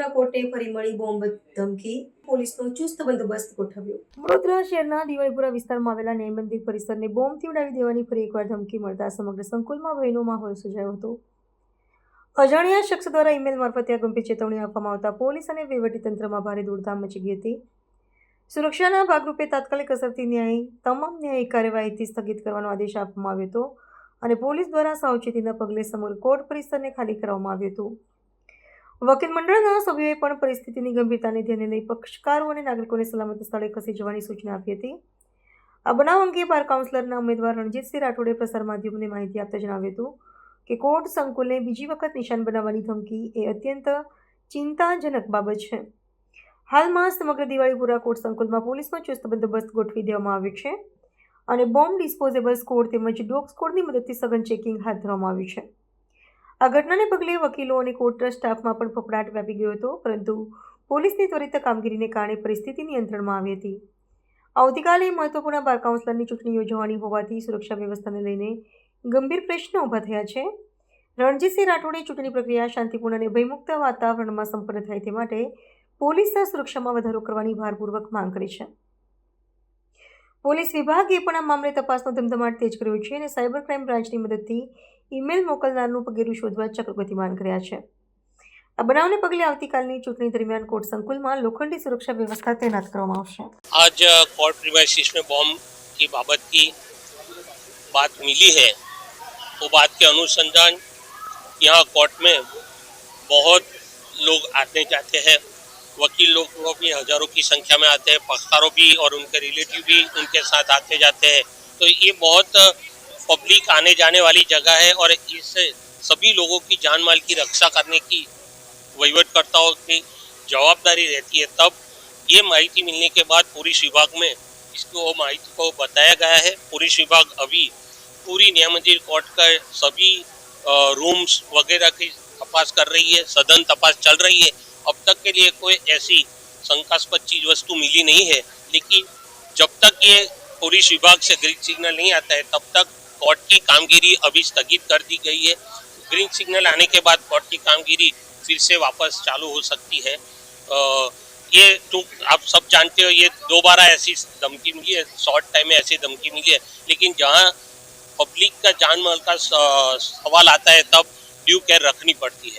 વડોદરા કોર્ટે ફરી મળી બોમ્બ ધમકી, પોલીસનો ચુસ્ત બંદોબસ્ત ગોઠવ્યો। વડોદરા શહેરના દિવાળીપુરા વિસ્તારમાં આવેલા ન્યાય મંદિર પરિસરને બોમ્બથી ઉડાવી દેવાની ફરી એકવાર ધમકી મળતા સમગ્ર સંકુલમાં ભયનો માહોલ સર્જાયો હતો। અજાણ્યા શખ્સ દ્વારા ઈમેલ મારફતે આ ગંભીર ચેતવણી આપવામાં આવતા પોલીસ અને વહીવટીતંત્રમાં ભારે દોડધામ મચી ગઈ હતી। સુરક્ષાના ભાગરૂપે તાત્કાલિક અસરથી તમામ ન્યાયિક કાર્યવાહીથી સ્થગિત કરવાનો આદેશ આપવામાં આવ્યો હતો અને પોલીસ દ્વારા સાવચેતીના પગલે સમગ્ર કોર્ટ પરિસરને ખાલી કરવામાં આવ્યું હતું। વકીલ મંડળના સભ્યોએ પણ પરિસ્થિતિની ગંભીરતાને ધ્યાને લઈ પક્ષકારો અને નાગરિકોને સલામત સ્થળે ખસી જવાની સૂચના આપી હતી। આ બનાવ અંગે બાર કાઉન્સિલરના ઉમેદવાર રણજીતસિંહ રાઠોડે પ્રસાર માધ્યમોને માહિતી આપતા જણાવ્યું હતું કે કોર્ટ સંકુલને બીજી વખત નિશાન બનાવવાની ધમકી એ અત્યંત ચિંતાજનક બાબત છે। હાલમાં સમગ્ર દિવાળીપુરા કોર્ટ સંકુલમાં પોલીસનો ચુસ્ત બંદોબસ્ત ગોઠવી દેવામાં આવ્યો છે અને બોમ્બ ડિસ્પોઝેબલ સ્કોડ તેમજ ડોગ સ્કોડની મદદથી સઘન ચેકિંગ હાથ ધરવામાં આવ્યું છે। આ ઘટનાને પગલે વકીલો અને કોર્ટ સ્ટાફમાં પણ ફફડાટ વ્યાપી ગયો હતો, પરંતુ પોલીસની ત્વરિત કામગીરીને કારણે પરિસ્થિતિ નિયંત્રણમાં આવી હતી। આવતીકાલે મહત્વપૂર્ણ બાર કાઉન્સિલરની ચૂંટણી યોજવાની હોવાથી સુરક્ષા વ્યવસ્થાને લઈને ગંભીર પ્રશ્નો ઊભા થયા છે। રણજીતસિંહ રાઠોડે ચૂંટણી પ્રક્રિયા શાંતિપૂર્ણ અને ભયમુક્ત વાતાવરણમાં સંપન્ન થાય તે માટે પોલીસના સુરક્ષામાં વધારો કરવાની ભારપૂર્વક માંગ કરી છે। પોલીસ વિભાગે પણ આ મામલે તપાસનો ધમધમાટ તેજ કર્યો છે અને સાયબર ક્રાઇમ બ્રાન્ચની મદદથી ઈમેલ મોકલનારનું પગેરું શોધવા ચક્ર ગતિમાન કર્યા છે। આ બનાવને पगले આવતીકાલની ચૂંટણી દરમિયાન કોર્ટ સંકુલમાં लोखंडी सुरक्षा व्यवस्था तैनात કરવામાં આવશે। आज कोर्ट प्रीमाइसिस में बॉम्ब की बाबत की बात मिली है, वो बात के अनुसंधान यहाँ कोर्ट में बहुत लोग आते जाते हैं, वकील लोग भी हजारों की संख्या में आते हैं, पक्षकारों भी और उनके रिलेटिव भी उनके साथ आते जाते हैं। तो ये बहुत पब्लिक आने जाने वाली जगह है और इससे सभी लोगों की जान माल की रक्षा करने की वहीवटकर्ताओं की जवाबदारी रहती है। तब ये माहिती मिलने के बाद पुलिस विभाग में इसको माहिती को बताया गया है। पुलिस विभाग अभी पूरी न्याय मंदिर कोर्ट का सभी रूम्स वगैरह की तपास कर रही है, सघन तपास चल रही है। अब तक के लिए कोई ऐसी शंकास्पद चीज वस्तु मिली नहीं है, लेकिन जब तक ये पुलिस विभाग से ग्रीन सिग्नल नहीं आता है तब तक कोर्ट की कामगिरी अभी स्थगित कर दी गई है। ग्रीन सिग्नल आने के बाद कोर्ट की कामगिरी फिर से वापस चालू हो सकती है। ये तो आप सब जानते हो, ये दोबारा ऐसी धमकी मिली है, शॉर्ट टाइम में ऐसी धमकी मिली है, लेकिन जहाँ पब्लिक का जान माल का सवाल आता है तब ड्यू केयर रखनी पड़ती है।